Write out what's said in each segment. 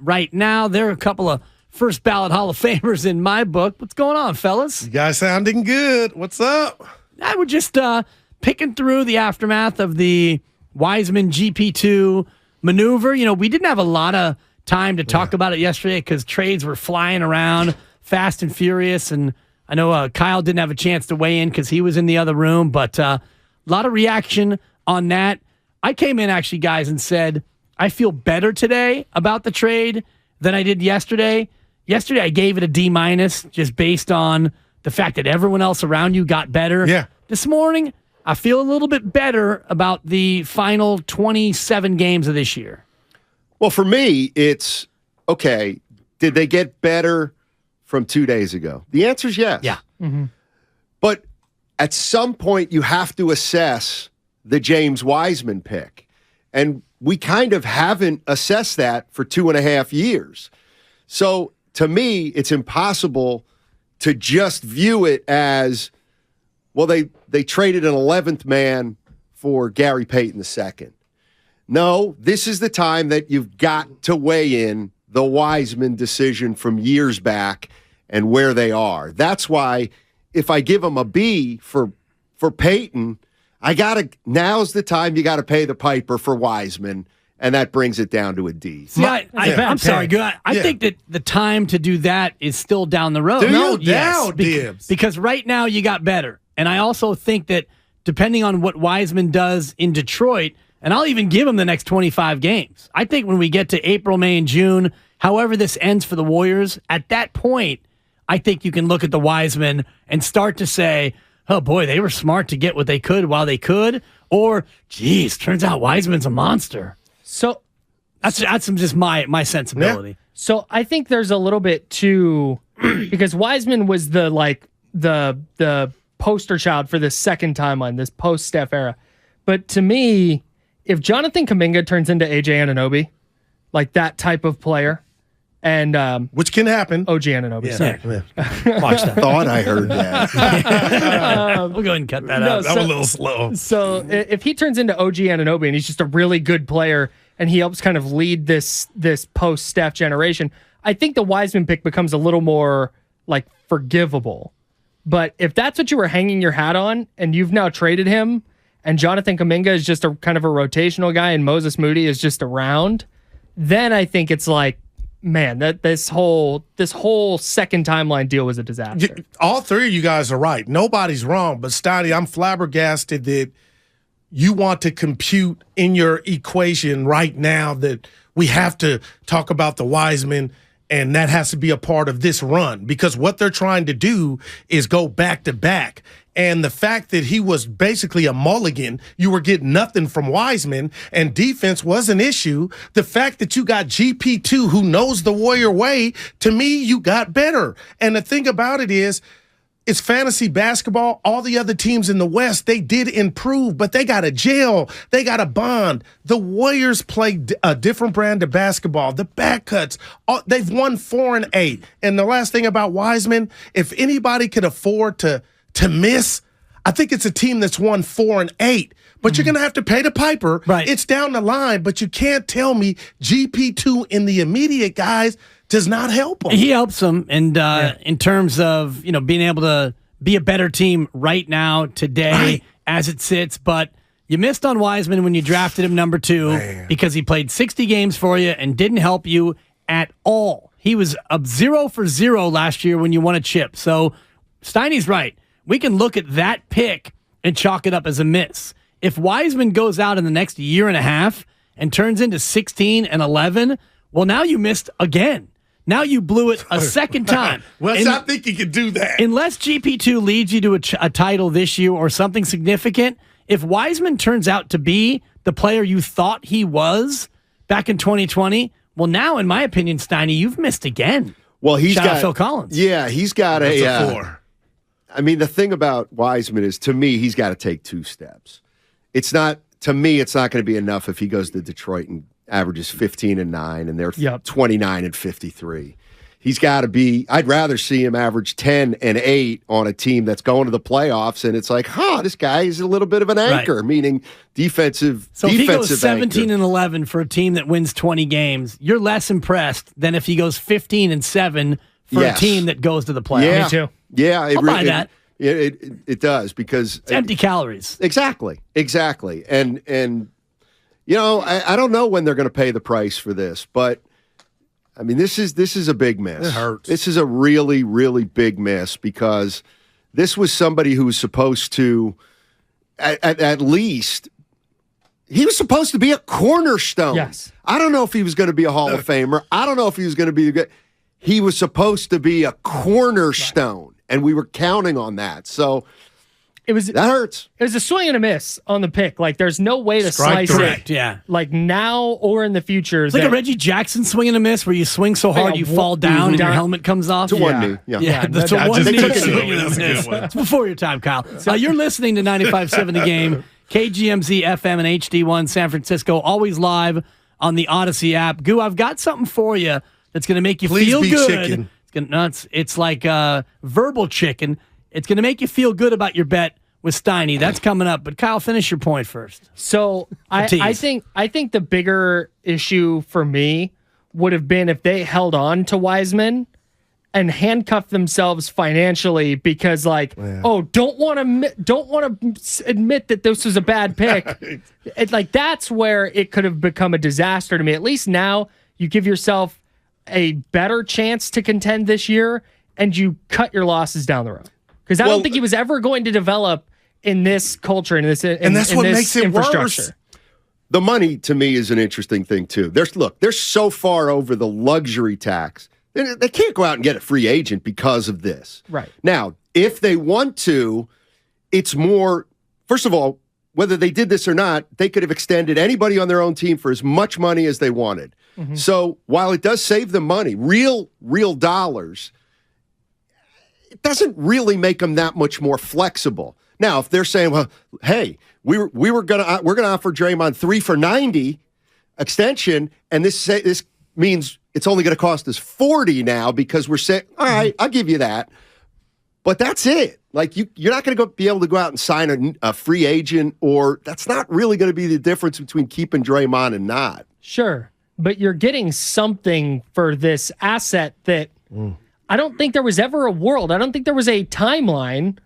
right now. They're a couple of first ballot Hall of Famers in my book. What's going on, fellas? You guys sounding good. What's up? I would just picking through the aftermath of the Wiseman GP2 maneuver. We didn't have a lot of time to talk about it yesterday because trades were flying around fast and furious, and I know Kyle didn't have a chance to weigh in because he was in the other room, but a lot of reaction on that. I came in, actually, guys, and said, I feel better today about the trade than I did yesterday. Yesterday, I gave it a D- just based on the fact that everyone else around you got better. Yeah. This morning, I feel a little bit better about the final 27 games of this year. Well, for me, it's, okay, did they get better from 2 days ago? The answer is yes. Yeah. Mm-hmm. But at some point, you have to assess the James Wiseman pick. And we kind of haven't assessed that for 2.5 years. So to me, it's impossible to just view it as, well, they traded an 11th man for Gary Payton II. No, this is the time that you've got to weigh in the Wiseman decision from years back and where they are. That's why if I give them a B for Payton, now's the time you got to pay the piper for Wiseman, and that brings it down to a D. See, I'm sorry, good. I think that the time to do that is still down the road. No doubt, Dibs. Because right now you got better. And I also think that depending on what Wiseman does in Detroit, and I'll even give him the next 25 games. I think when we get to April, May, and June, however this ends for the Warriors, at that point, I think you can look at the Wiseman and start to say, oh boy, they were smart to get what they could while they could, or, geez, turns out Wiseman's a monster. So that's just my sensibility. Yeah. So I think there's a little bit too, because Wiseman was the poster child for this second timeline, this post-Steph era. But to me, if Jonathan Kuminga turns into AJ Anunoby, like that type of player, and which can happen. OG Anunoby, sorry. Yeah. Watch that. Thought I heard that. We'll go ahead and cut that out. That was a little slow. So if he turns into OG Anunoby and he's just a really good player and he helps kind of lead this post-Steph generation, I think the Wiseman pick becomes a little more like forgivable. But if that's what you were hanging your hat on and you've now traded him and Jonathan Kuminga is just a kind of a rotational guy and Moses Moody is just around, then I think it's like, man, that this whole second timeline deal was a disaster. All three of you guys are right. Nobody's wrong. But, Steiny, I'm flabbergasted that you want to compute in your equation right now that we have to talk about the Wiseman and that has to be a part of this run, because what they're trying to do is go back to back. And the fact that he was basically a mulligan, you were getting nothing from Wiseman, and defense was an issue. The fact that you got GP2 who knows the Warrior way, to me, you got better. And the thing about it is, it's fantasy basketball. All the other teams in the West, they did improve, but they got a jail. They got a bond. The Warriors play a different brand of basketball. The back cuts, they've won 4 and 8. And the last thing about Wiseman, if anybody could afford to miss, I think it's a team that's won 4 and 8. But you're going to have to pay the piper. Right. It's down the line, but you can't tell me GP2 in the immediate guys does not help them. He helps them, and in terms of being able to be a better team right now, today, as it sits. But you missed on Wiseman when you drafted him number 2 because he played 60 games for you and didn't help you at all. He was 0 for 0 last year when you won a chip. So Steiny's right. We can look at that pick and chalk it up as a miss. If Wiseman goes out in the next year and a half and turns into 16 and 11, well, now you missed again. Now you blew it a second time. Well, I think you could do that. Unless GP2 leads you to a title this year or something significant, if Wiseman turns out to be the player you thought he was back in 2020, well, now, in my opinion, Steiny, you've missed again. Well, Shout out Phil Collins. Yeah, he's got a 4. I mean, the thing about Wiseman is, to me, he's got to take 2 steps. It's not going to be enough if he goes to Detroit and averages 15 and 9, and they're 29 and 53. he's got to be. I'd rather see him average 10 and 8 on a team that's going to the playoffs, and it's like, this guy is a little bit of an anchor, meaning defensive. So if he goes defensive 17 anchor. and 11 for a team that wins 20 games, you're less impressed than if he goes 15 and 7 for a team that goes to the playoffs. Yeah, Me too. Yeah, I'll buy that. It does because It's empty calories. Exactly, and I don't know when they're going to pay the price for this, but I mean this is a big miss. It hurts. This is a really, really big miss because this was somebody who was supposed to, at least, he was supposed to be a cornerstone. Yes. I don't know if he was going to be a Hall of Famer. I don't know if he was going to be good. He was supposed to be a cornerstone, and we were counting on that. So that hurts. It was a swing and a miss on the pick. Like, there's no way to Strike slice three. it. Yeah. Like, now or in the future. It's like a Reggie Jackson swing and a miss where you swing so hard Yeah, you fall down and your down. helmet comes off. To one knee. Yeah. Yeah, that's- the I one just knee took it. swing and a That's a miss. good one. It's before your time, Kyle. You're listening to 95.7 The Game, KGMZ FM and HD1 San Francisco, always live on the Odyssey app. Goo, I've got something for you that's going to make you Please feel be good. chicken. It's like verbal chicken. It's going to make you feel good about your bet with Steiny. That's coming up. But Kyle, finish your point first. So I think the bigger issue for me would have been if they held on to Wiseman and handcuffed themselves financially because, don't want to admit that this was a bad pick. That's where it could have become a disaster to me. At least now you give yourself a better chance to contend this year, and you cut your losses down the road. Because I don't think he was ever going to develop in this culture and that's what makes it worse. The money to me is an interesting thing too. They're so far over the luxury tax. They can't go out and get a free agent because of this. Right. Now, if they want to, it's more, first of all, whether they did this or not, they could have extended anybody on their own team for as much money as they wanted. Mm-hmm. So while it does save them money, real dollars, it doesn't really make them that much more flexible. Now, if they're saying, well, hey, we're gonna offer Draymond 3 for $90 extension, and this means it's only going to cost us $40 now because we're saying, all right, I'll give you that, but that's it. Like you're not going to be able to go out and sign a free agent, or that's not really going to be the difference between keeping Draymond and not. Sure, but you're getting something for this asset that I don't think there was ever a world. I don't think there was a timeline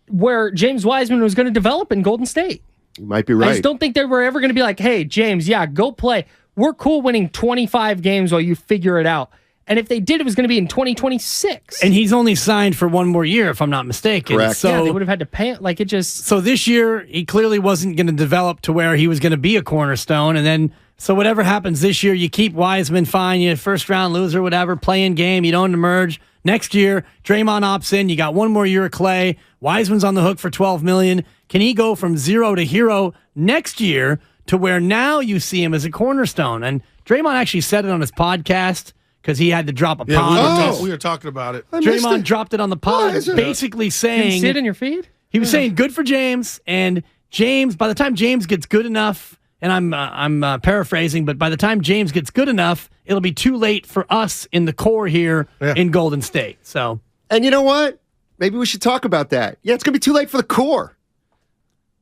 where James Wiseman was going to develop in Golden State. You might be right. I just don't think they were ever going to be like, hey, James, go play. We're cool winning 25 games while you figure it out. And if they did, it was going to be in 2026. And he's only signed for one more year, if I'm not mistaken. Correct. So they would have had to pay it. Like, it just... So this year, he clearly wasn't going to develop to where he was going to be a cornerstone. And then, so whatever happens this year, you keep Wiseman, fine, you first round loser, whatever, play in game, you don't emerge. Next year, Draymond opts in, you got one more year of Clay. Wiseman's on the hook for $12 million. Can he go from zero to hero next year to where now you see him as a cornerstone? And Draymond actually said it on his podcast because he had to drop a pod. We were talking about it. Draymond dropped it on the pod, basically saying... Can you see it in your feed? He was saying good for James, and James, by the time James gets good enough, and I'm paraphrasing, but by the time James gets good enough, it'll be too late for us in the core here in Golden State. So, and you know what? Maybe we should talk about that. Yeah, it's going to be too late for the core.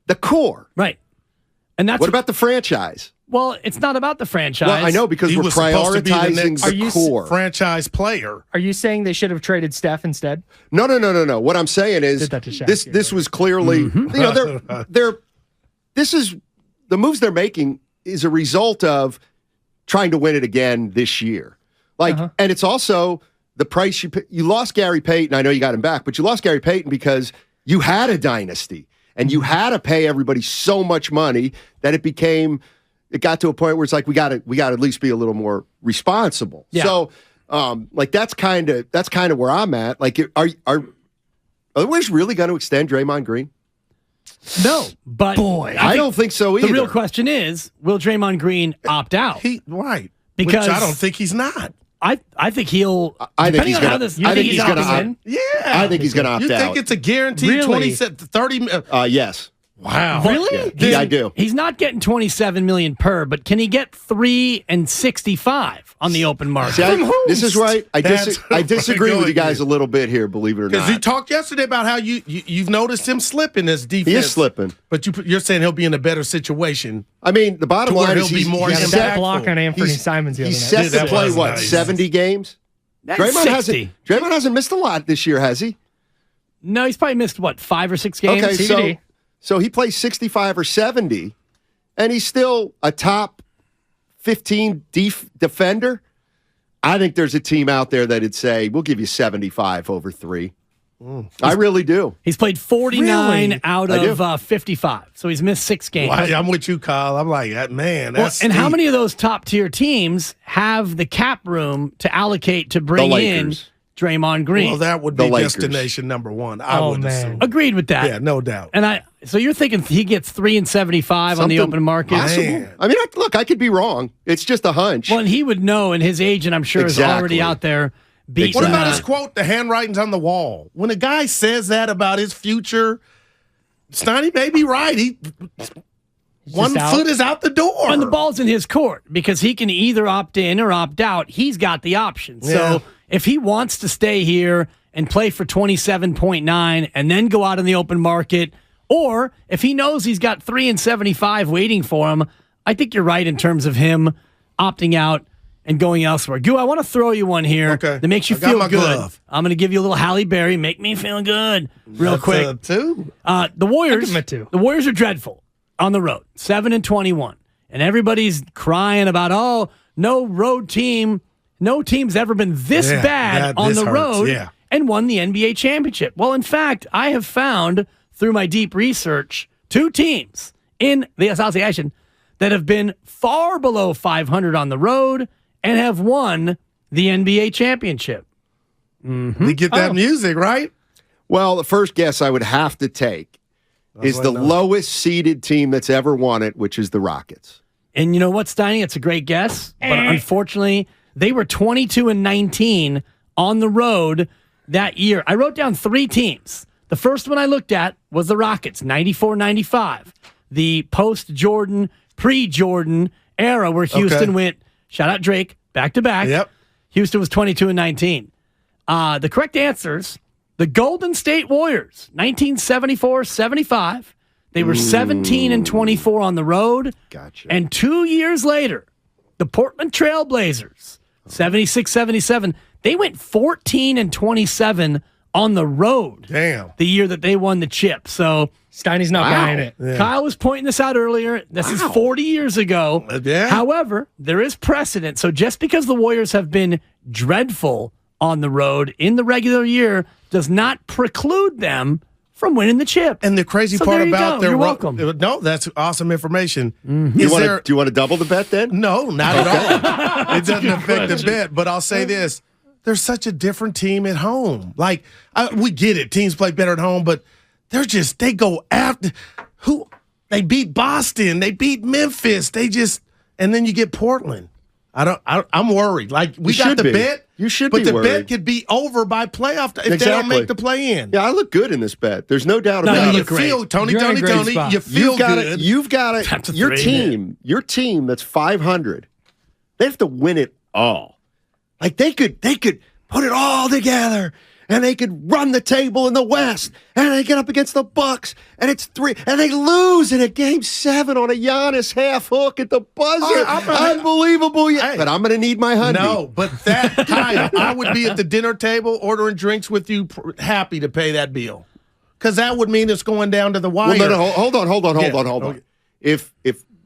The core. Right. And that's what about the franchise? Well, it's not about the franchise. Well, I know because He we're was supposed to be the prioritizing next the core. franchise player. Are you saying they should have traded Steph instead? No. What I'm saying is Did that to Shaq, this was clearly they're this is the moves they're making is a result of trying to win it again this year. And it's also the price you lost Gary Payton. I know you got him back, but you lost Gary Payton because you had a dynasty and you had to pay everybody so much money that it got to a point where it's like we got to at least be a little more responsible. Yeah. So that's kind of where I'm at. Like are the Warriors really going to extend Draymond Green? No, but I don't think so either. The real question is, will Draymond Green opt out? Right. Because Which I don't think he's not. I think he'll. I think he's going going to. I think he's going to opt in. Yeah. I think he's going to opt out. You think it's a guaranteed Really? 30? Yes. Wow. Really? Yeah, I do. He's not getting 27 million per, but can he get 3 and 65 on the open market? See, this is right. I disagree with you guys going a little bit here, believe it or Because not. you talked yesterday about how you've noticed him slipping this defense. He is slipping. But you're saying he'll be in a better situation. I mean, the bottom To where line is he'll be he's, more he's impactful. set, That block on Anthony he's- Simons the other he's night. set Dude, to that play, was what, nice. 70 games? That's Draymond 60. hasn't missed a lot this year, has he? No, he's probably missed, 5 or 6 games? Okay, TBD. so he plays 65 or 70, and he's still a top 15 defender. I think there's a team out there that'd say, we'll give you 75 over 3. I really do. He's played 49 Really? out I do. of 55, so he's missed 6 games. Well, I'm with you, Kyle. I'm like, man, Well, that's and how steep. many of those top-tier teams have the cap room to allocate to bring in Lakers. Draymond Green? Well, that would The be Lakers. destination number one. I Oh, would man. assume. Agreed with that. Yeah, no doubt. And so you're thinking he gets 3 and 75 on the Something open market? possible. Man. I mean, look, I could be wrong. It's just a hunch. Well, and he would know, and his agent, I'm sure, is Exactly. already out there beating. What about Exactly. his quote, the handwriting's on the wall? When a guy says that about his future, Stoney may be right. One out. foot is out the door. And the ball's in his court because he can either opt in or opt out. He's got the option. Yeah. So if he wants to stay here and play for 27.9 and then go out in the open market, or if he knows he's got 3 and 75 waiting for him, I think you're right in terms of him opting out and going elsewhere. Goo, I want to throw you one here Okay. that makes you I got feel my good. glove. I'm going to give you a little Halle Berry, make me feel good, real That's, quick. too. The Warriors, give him a 2. the Warriors are dreadful on the road, 7 and 21, and everybody's crying about no road team, no team's ever been this Yeah, bad on this the hurts, road yeah. and won the NBA championship. Well, in fact, I have found through my deep research 2 teams in the association that have been far below 500 on the road and have won the NBA championship. We get that music, right? Well, the first guess I would have to take is the lowest seeded team that's ever won it, which is the Rockets. And you know what, Steiny? It's a great guess, but unfortunately, they were 22 and 19 on the road that year. I wrote down 3 teams. The first one I looked at was the Rockets, 94-95, the post-Jordan, pre-Jordan era where Houston went, shout out Drake, back-to-back. Yep. Houston was 22 and 19. The correct answers, the Golden State Warriors, 1974-75. They were 17 and 24 on the road. Gotcha. And 2 years later, the Portland Trail Blazers, 76-77, they went 14 and 27 on the road. Damn. The year that they won the chip. So Steiny's not buying it. Kyle was pointing this out earlier. This is 40 years ago. Yeah. However, there is precedent. So just because the Warriors have been dreadful on the road in the regular year does not preclude them from winning the chip. And the crazy So part there you about go. their You're welcome. No, that's awesome information. Do Is you there? want to double the bet then? No, not at all. It doesn't affect the bet. But I'll say this: they're such a different team at home. Like we get it, teams play better at home, but they go after who? They beat Boston, they beat Memphis, and then you get Portland. I'm worried. Like we You got should the be. bet. You should but be the worried. bet could be over by playoff if they don't Exactly. make the play in. Yeah, I look good in this bet. There's no doubt No, about you it. You look great. feel Tony, You're in a Tony, great Tony. spot. You feel good. You've got That's a it. Your 3. team that's 500. They have to win it all. Like they could put it all together, and they could run the table in the West, and they get up against the Bucks, and it's 3, and they lose in a Game 7 on a Giannis half hook at the buzzer. Unbelievable! Hey. But I'm going to need my honey. No, but that Kyle, I would be at the dinner table ordering drinks with you, happy to pay that bill, because that would mean it's going down to the wire. Well, no, hold on. Okay. If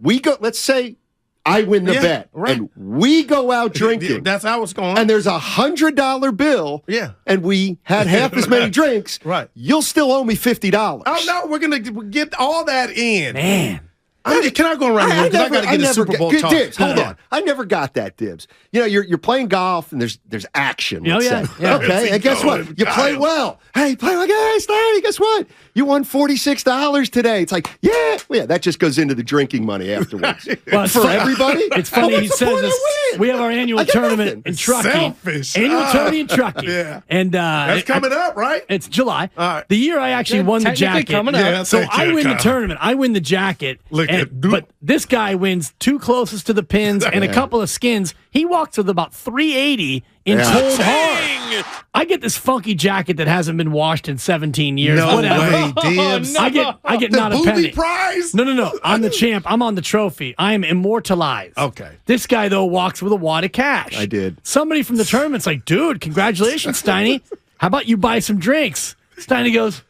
we go, let's say I win the Yeah, bet, right. and we go out drinking. That's how it's going. And there's $100 bill, Yeah. and we had half as many drinks, Right. You'll still owe me $50. Oh no, we're gonna get all that in. Man. Can I go around the room? 'Cause I got to get a Super Bowl talk. Dibs, hold on. I never got that, Dibs. You know, you're playing golf and there's action. Let's say. Yeah. Okay, and guess what? You play well. Hey, play well. Hey, Steve, guess what? You won $46 today. It's like, yeah, that just goes into the drinking money afterwards. Well, For everybody. It's funny he What's the says point this. I win? We have our annual I got tournament nothing. in Truckee. Selfish. Annual tournament in Truckee. Yeah. And That's coming up, right? It's July. All right. The year I actually Yeah, won the technically jacket. coming up. Yeah, So thank I you, win the Kyle. tournament. I win the jacket. But this guy wins 2 closest to the pins and a couple of skins. He walks with about 380 in cold hard. I get this funky jacket that hasn't been washed in 17 years. No Whatever. way, Dibs. no. I get The not a booby penny. prize? No. I'm the champ. I'm on the trophy. I am immortalized. Okay. This guy, though, walks with a wad of cash. I did. Somebody from the tournament's like, dude, congratulations, Steiny. How about you buy some drinks? Steiny goes,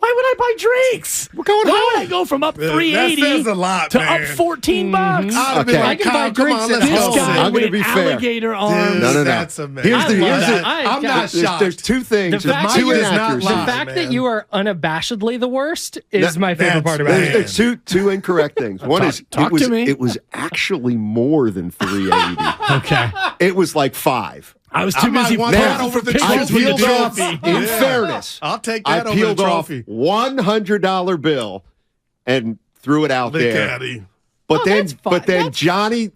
why would I buy drinks? We're going Why home. would I go from up That 380 says a lot, to man. up 14 bucks? I'd have been Okay. like, I can buy Kyle, come drinks on, at let's This home. go. guy I'm gonna with be fair. alligator arms. Dude, No. That's amazing. Here's the I'm not shocked. There's two things. The fact two that you're not inaccuracies. lying. The fact man. that you are unabashedly the worst is my favorite that's part about man. it. There's two incorrect things. One is talk to me. it was actually more than 380. Okay. It was like 5. I was I too might busy want posing that over for the pictures trophy. with the peeled off, trophy. in Yeah. fairness, I'll take I that over peeled the off trophy. $100 bill and threw it out Look there. at him. But then, that's fine. Jimmy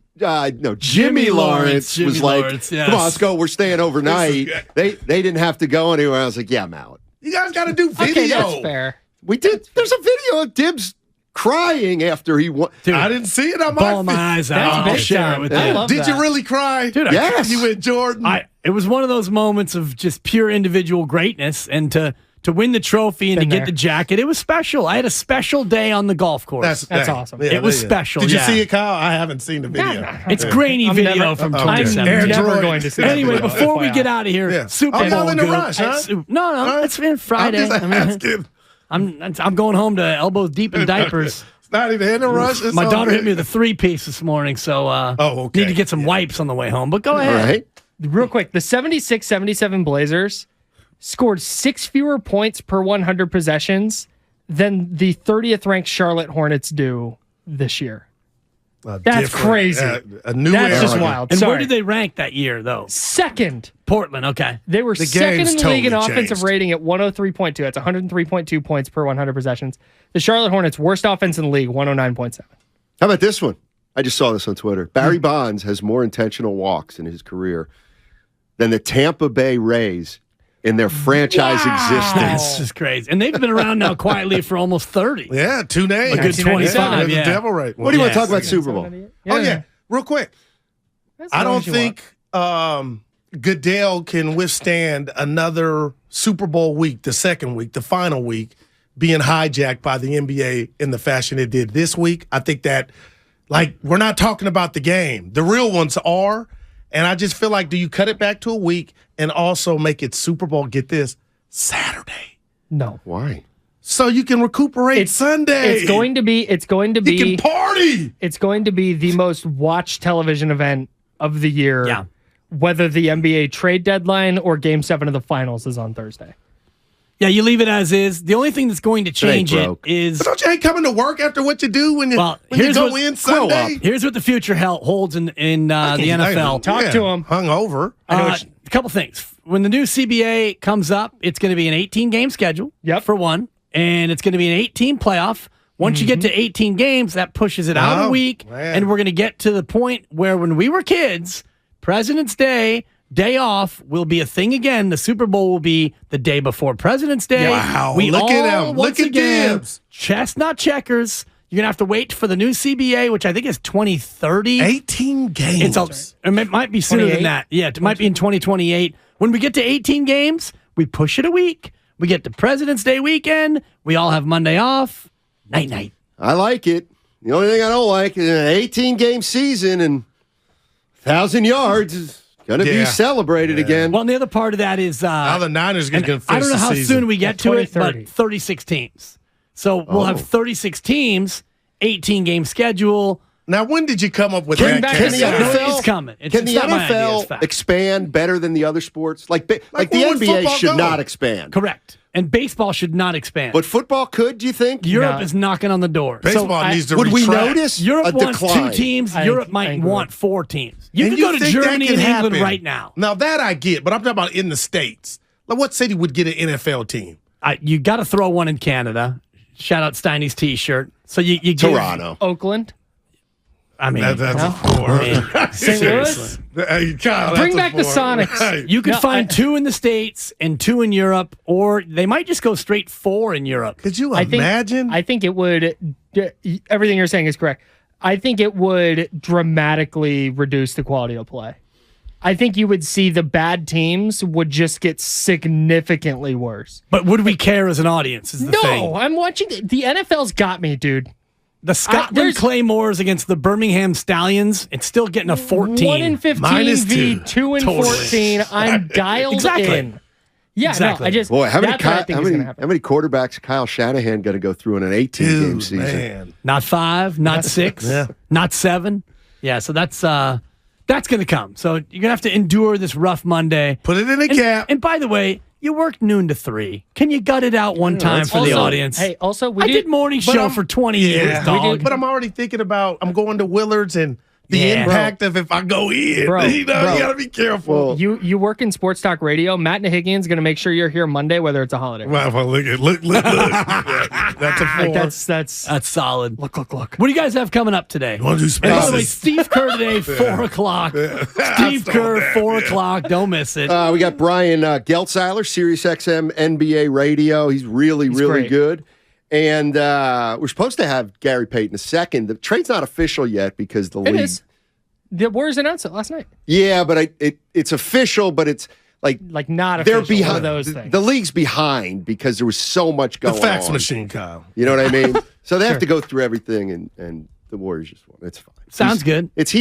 Jimmy Lawrence Lawrence was like, Lawrence, yes. "Come on, let's go. We're staying overnight." This They didn't have to go anywhere. I was like, "Yeah, I'm out." You guys got to do video. Okay, that's fair. We did. There's a video of Dibs crying after he won. Dude, I didn't see it on my bawling my feed. eyes out. That's I'll big share it time. with I you. love Did you that. really cry? Dude, Yes. You went Jordan. It was one of those moments of just pure individual greatness, and to win the trophy and Been to get there. the jacket, it was special. I had a special day on the golf course. That's awesome. It was special, Did you yeah. see it, Kyle? I haven't seen the video. It's grainy I'm video never- from okay. I'm 2017. never Android. going to see that Anyway, video, before we FYI. get out of here, Yeah. Super Oh, y'all Bowl in a goop. rush, huh? No, it's been Friday. I'm just I mean, asking. I'm going home to elbows deep in diapers. It's not even in a rush. It's My all daughter good. hit me with a 3-piece this morning, so okay. need to get some wipes on the way home. But go All ahead. right. Real quick, the 76-77 Blazers scored 6 fewer points per 100 possessions than the 30th ranked Charlotte Hornets do this year. That's Different, crazy. a new That's era. just wild. And Sorry. where did they rank that year, though? Second. Portland, okay. They were The second in game's the league in totally offensive changed. rating at 103.2. That's 103.2 points per 100 possessions. The Charlotte Hornets, worst offense in the league, 109.7. How about this one? I just saw this on Twitter. Barry Bonds has more intentional walks in his career than the Tampa Bay Rays in their franchise existence. That's just crazy. And they've been around now quietly for almost 30. Yeah, 2 names. A good 25, The yeah. Devil Ray. What do you want to Yes. talk about Super Bowl? Oh, yeah. Real quick. As I long don't as you want. think Goodell can withstand another Super Bowl week, the second week, the final week, being hijacked by the NBA in the fashion it did this week. I think that, like, we're not talking about the game. The real ones are. And I just feel like, do you cut it back to a week and also make it Super Bowl, get this, Saturday? No. Why? So you can recuperate Sunday. It's going to be You can party. it's going to be the most watched television event of the year. Yeah. Whether the NBA trade deadline or game 7 of the finals is on Thursday. Yeah, you leave it as is. The only thing that's going to change it broke. is Don't you hate coming to work after what you do when you, Well, when you here's go what- in grow Sunday? here's what the future holds in the NFL. Talk to him. Hungover. A couple things. When the new CBA comes up, it's going to be an 18-game schedule, Yep. for one, and it's going to be an 18 playoff. Once you get to 18 games, that pushes it out a Oh, week, man. and we're going to get to the point where when we were kids, President's Day, day off will be a thing again. The Super Bowl will be the day before President's Day. Wow, We look at all, him. once Look at again, Dibs. chestnut checkers. You're going to have to wait for the new CBA, which I think is 2030. 18 games. It might be sooner 28? than that. Yeah, it might be in 2028. When we get to 18 games, we push it a week. We get to President's Day weekend. We all have Monday off. Night. I like it. The only thing I don't like is an 18-game season and 1,000 yards is going to be Yeah. celebrated again. Well, and the other part of that is Now the Niners going to and finish I don't know the how season. soon we get to it, 2030. but 36 teams. So we'll have 36 teams, 18-game schedule. Now, when did you come up with Bring that? back Can the the NFL NFL, It's coming. can the not my idea, it's NFL fact. expand better than the other sports? Like the where would NBA football should go? not expand. Correct. And baseball should not expand. But football could, do you think? Europe No. is knocking on the door. Baseball needs to Would we retract. notice Europe a wants decline? 2 teams. I Europe might agree. want 4 teams. You And can go to think that Germany can and England happen? right now. Now, that I get, but I'm talking about in the States. Like, what city would get an NFL team? You got to throw one in Canada. Shout out Steiny's T-shirt. So you give, Toronto. Oakland. I mean, That's No. a four. I mean, St. seriously. Louis. Hey, Kyle, Bring that's a back the four. Sonics. Right. You could No, find 2 in the States and 2 in Europe, or they might just go straight 4 in Europe. Could you I think, imagine? I think it would. Everything you're saying is correct. I think it would dramatically reduce the quality of play. I think you would see the bad teams would just get significantly worse. But would we care as an audience? Is the thing. No, I'm watching. The NFL's got me, dude. The Scotland there's- Claymores against the Birmingham Stallions. It's still getting a 14. 1 in 15 Minus v 2. 2 in Totally. 14. I'm dialed Exactly. in. Yeah, Exactly. no, I just Boy, how many, that's what I think is gonna happen. how many quarterbacks Kyle Shanahan going to go through in an 18-game Dude, season? man. Not 5, not 6, Yeah. not 7. Yeah, so that's going to come. So you're going to have to endure this rough Monday. Put it in a And, cap. and by the way, you worked noon to 3. Can you gut it out one time for the Also- audience? Hey, also we I did morning but show I'm- for 20 years, Yeah, dog. but I'm already thinking about I'm going to Willard's and the Yeah. impact of if I go in. Bro, you know, bro. you gotta be careful. Well, You work in sports talk radio. Matt Nahigian's going to make sure you're here Monday, whether it's a holiday. Well, look. Yeah, that's a 4. Like that's That's solid. look. What do you guys have coming up today? Want to do And by the way, spaces? Steve Kerr today, 4 o'clock. Steve I saw Kerr, that, 4 yeah. o'clock. Don't miss it. we got Brian Geltzeiler, Sirius XM NBA Radio. He's really great. good. And we're supposed to have Gary Payton II. The trade's not official yet because the It league. is. The Warriors announced it last night. Yeah, but it's official, but it's like Like not they're official. One behind. of those things. The league's behind because there was so much The going fax on. machine, Kyle. You know what I mean? So they have to go through everything, and the Warriors just won. It's fine. Sounds good. It's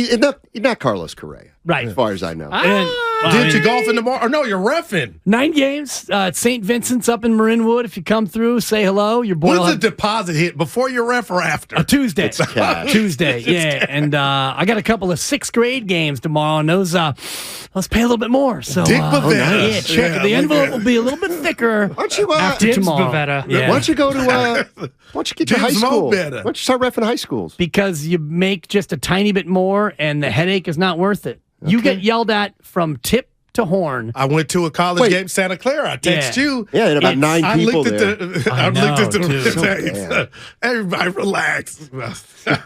not Carlos Correa, Right. as far as I know. And, Did you golf in tomorrow? Or no, you're reffing. 9 games at St. Vincent's up in Marinwood. If you come through, say hello. Your boy will When's the have deposit hit? Before your ref or after? a Tuesday. cash. Tuesday, yeah. And I got a couple of 6th grade games tomorrow, and those let's pay a little bit more. So Dick Bavetta. yeah, check. Yeah, The look envelope at will be a little bit thicker Why don't you, after Dibs tomorrow. Bavetta. Yeah. Why don't you go to? Why don't you get to high Dibs school? Why Bavetta. don't you start reffing high schools? Because you make just a tiny bit more, and the headache is not worth it. You get yelled at from tip to horn. I went to a college Wait. game in Santa Clara. I text Yeah. you. Yeah, and about It's- 9 I people looked there. at the. I I looked at the. know, dude. So Everybody relax.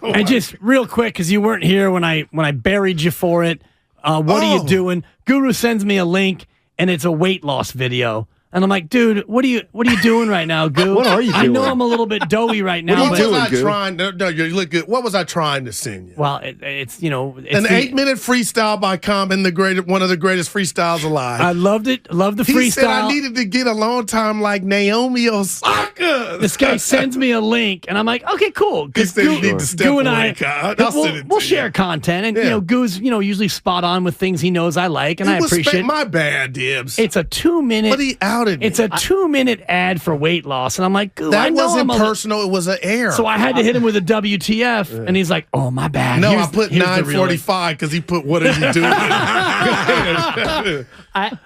And just real quick, because you weren't here when I buried you for it. What are you Oh. doing? Guru sends me a link, and it's a weight loss video. And I'm like, dude, what are you doing right now, Goo? What are you I know doing? I'm a little bit doughy right now, are you What but was doing, I Goo? trying? No, you look good. What was I trying to send you? well, it's it's An the- 8-minute freestyle by Common, one of the greatest freestyles alive. I loved it. Loved the He said I freestyle. needed to get a long time like Naomi Osaka. This guy sends me a link, and I'm like, okay, cool. He 'Cause said you need to step Goo and away, I, Kyle. I'll send it we'll to share you. content, and Yeah. Goo's usually spot on with things he knows I like, and I It was appreciate. my bad, Dibs. It's a 2-minute. But he outed me. It's a 2-minute ad for weight loss, and I'm like, Goo, I that know wasn't I'm a- personal. It was an error. So I had to hit him with a WTF, and he's like, "Oh, my bad." no, Here's- I put here's the real- 9:45 because he put what are you doing?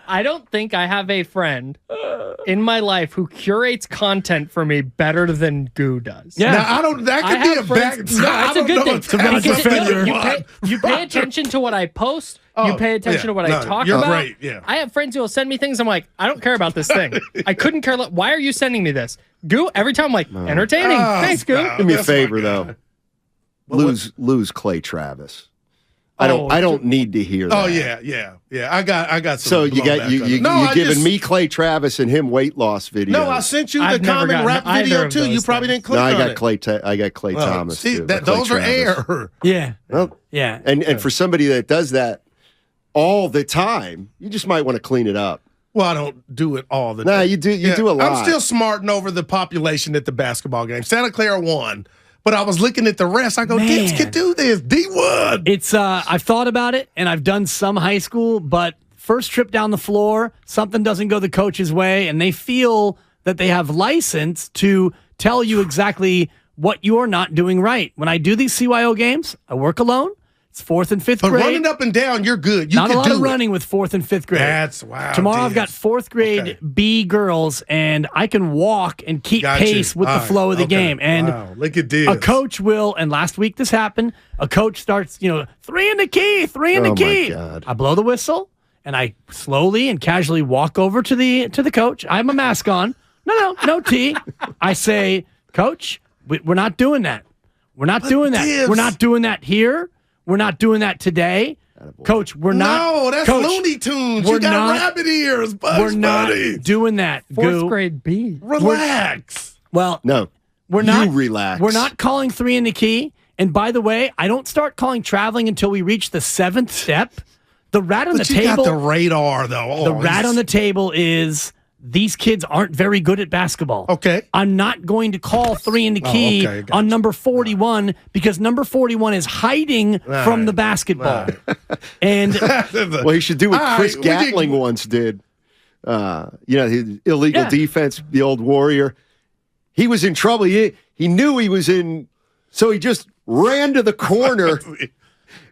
I don't think I have a friend in my life who curates content for me better than Goo does. Yeah. Now I don't. That I could be a have back. friends. No, I it's a don't good know thing. if that's Because a you- better you one. You pay attention to what I post. You Oh, pay attention yeah. to what No, I talk you're about. right, yeah. I have friends who will send me things. I'm like, I don't care about this thing. I couldn't care. Why are you sending me this? Goo, every time I'm like, entertaining. Oh, Thanks, Goo. stop. Do me a That's my favor guy. though. Lose Clay Travis. I don't need to hear that. Oh yeah. I got. Some So you got blowback you on it. you No, you I giving just- me Clay Travis and him weight loss videos. No, I sent you the I've never Common gotten rap either video of too. You those probably things. didn't click No, I on got it. Clay. I got Clay Well, Thomas. see, too, that Clay those are Travis. error. Yeah, Well, yeah. and for somebody that does that all the time, you just might want to clean it up. Well, I don't do it all the Nah, time. you do a lot. I'm still smarting over the population at the basketball game. Santa Clara won, but I was looking at the rest. I go, Man. Dibs can do this. D1. It's I've thought about it, and I've done some high school, but first trip down the floor, something doesn't go the coach's way, and they feel that they have license to tell you exactly what you are not doing right. When I do these CYO games, I work alone. It's 4th and 5th But grade. running up and down, you're good. You Not can a lot do of it. running with 4th and 5th grade. That's wow. Tomorrow I've got Diaz. 4th grade Okay. B girls, and I can walk and keep Got pace you. with All the right. flow of the Okay. game. And wow. Look at this. a coach will, and last week this happened, a coach starts, 3 in the key, 3 in the Oh, my key. God. I blow the whistle, and I slowly and casually walk over to the coach. I have my mask on. No tea. I say, Coach, we're not doing that. We're not doing that. Dibbs. We're not doing that here. We're not doing that today. Coach, we're not. No, that's Coach, Looney Tunes. we're You got not- rabbit ears, Bugs We're not Bunny. doing that. 4th Goo. grade B. Relax. Well, No. we're not. You relax. We're not calling 3 in the key. And by the way, I don't start calling traveling until we reach the 7th step. The rat on But the you table. got the radar, though. The rat on the table is these kids aren't very good at basketball. Okay. I'm not going to call 3 in the key okay, gotcha. on number 41 because number 41 is hiding from the basketball. And Well, he should do what All Chris right, we did- Gatling once did. His illegal Yeah. defense, the old Warrior. He was in trouble. He knew he was in, so he just ran to the corner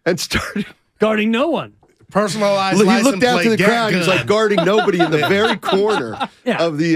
and started. guarding no one. Personalized He license looked out to plate the crowd. He was gun. like guarding nobody in the very corner Yeah. of the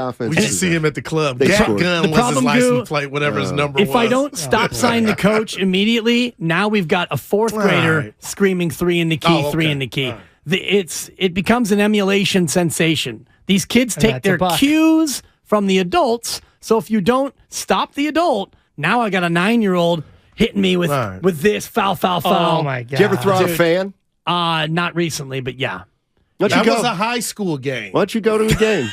offense. We should see him at the club. They Gat scored. gun The was his problem, license Goo, plate, whatever his number was. If I don't stop signing the coach immediately, now we've got a 4th grader right. screaming 3 in the key, Oh, okay. 3 in the key. All right. It becomes an emulation sensation. These kids take that's a their buck. cues from the adults. So if you don't stop the adult, now I got a 9-year-old hitting me with Right. with this foul. Oh my god. Did you ever throw out a fan? Not recently, but yeah. Why don't That you was go? a high school game. Why don't you go to a game?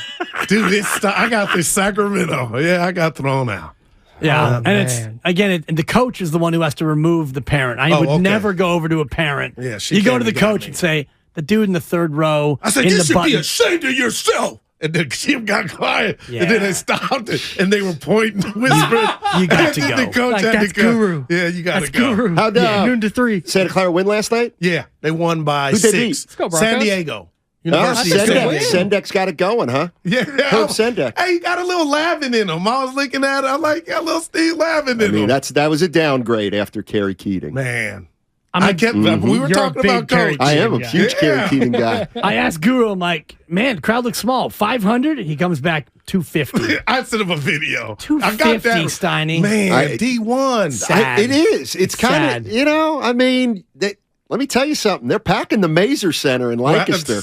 Dude, I got this Sacramento. Yeah, I got thrown out. Yeah, and it's man. again, the coach is the one who has to remove the parent. I would okay. never go over to a parent. Yeah, she you go came to the and got coach me. and say, "The dude in the 3rd row I said, in you the should button." be ashamed of yourself. And the kid got quiet. Yeah. And then they stopped it. And they were pointing, whispering. You got And to then go. The coach Like, had that's to go. Guru. Yeah, you got to That's go. Guru. How'd Noon to 3. Santa Clara win last night? Yeah, they won by Who'd they 6. beat? Let's go, Broncos. San Diego. Oh, University of San Sendek. Diego. Sendek's got it going, huh? Yeah. Herb Sendek. Hey, he got a little laughing in him. I was looking at it. I'm like, got a little Steve laughing in I mean, him. that was a downgrade after Kerry Keating. Man. I'm We were You're a talking big about Kerry coach. I am a Yeah. huge Yeah. Kerry Keating guy. I asked Guru, I'm like, "Man, the crowd looks small. 500?" He comes back 250. I sent him a video. 250, I got that. Steiny. Man, D1. Sad. It is. It's kind Sad. of, I mean, let me tell you something. They're packing the Mazer Center in Lancaster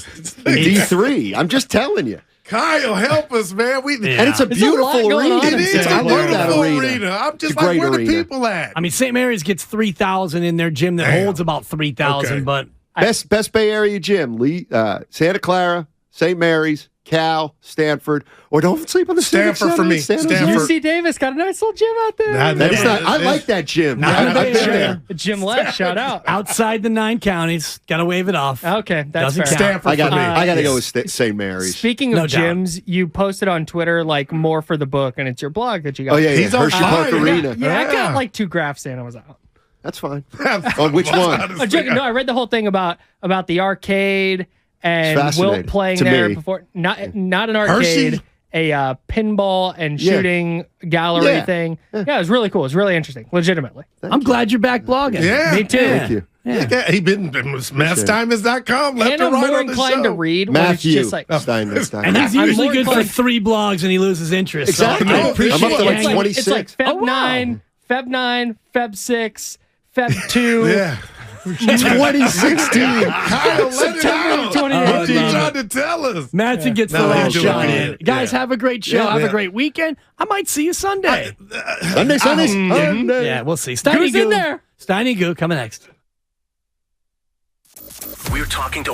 in D3. I'm just telling you. Kyle, help us, man. Yeah. And it's a There's a lot beautiful going on arena. in It is Santa a I love that beautiful arena. arena. I'm just It's a like, great where the arena. people at? I mean, St. Mary's gets 3,000 in their gym that Damn. holds about 3,000, Okay. but Best Bay Area gym. Santa Clara, St. Mary's, Cal, Stanford, or don't sleep on the Civic Stanford for Center in me. San Jose. Stanford. UC Davis got a nice little gym out there. That's not, I like that gym. Not I've the Bay been Area. there. Jim Lesh, shout out. outside the 9 counties, got to wave it off. Okay, that's Doesn't fair. count. Stanford I got for me. to go with St. Mary's. Speaking of No doubt. gyms, you posted on Twitter like more for the book, and it's your blog that you got. Oh, yeah, He's on Hershey Park fire. Arena. Yeah, I Yeah. got like 2 graphs in. I was out. That's fine. On which one? I'm joking. No, I read the whole thing about the arcade and It's Wilt fascinating playing to there me. before. Not an arcade, Hershey? a pinball and Yeah. shooting gallery Yeah. thing. Yeah, it was really cool. It was really interesting. Legitimately. I'm glad you're back blogging. Yeah. Me too. Thank you. Yeah, he been MattSteinmans.com. Left And to I'm right more on the inclined to show. read when it's Matthew just like. Steinmetz. And he's I'm usually more good for inclined- 3 blogs and he loses interest. Exactly. So I I'm appreciate up to you like hanging- 20. It's like Feb Oh, wow. 9, Feb 6, Feb 2. Yeah. 2016. Kyle, let it out. 2018. What you trying to tell us? Madsen gets the No, last he's shot doing in. it. Guys, Yeah. have a great show. Yeah. Have Yeah. a great weekend. I might see you Sunday. Sunday. Yeah, we'll see. Steiny Who's in Goo. there? Steiny Goo coming next. We're talking to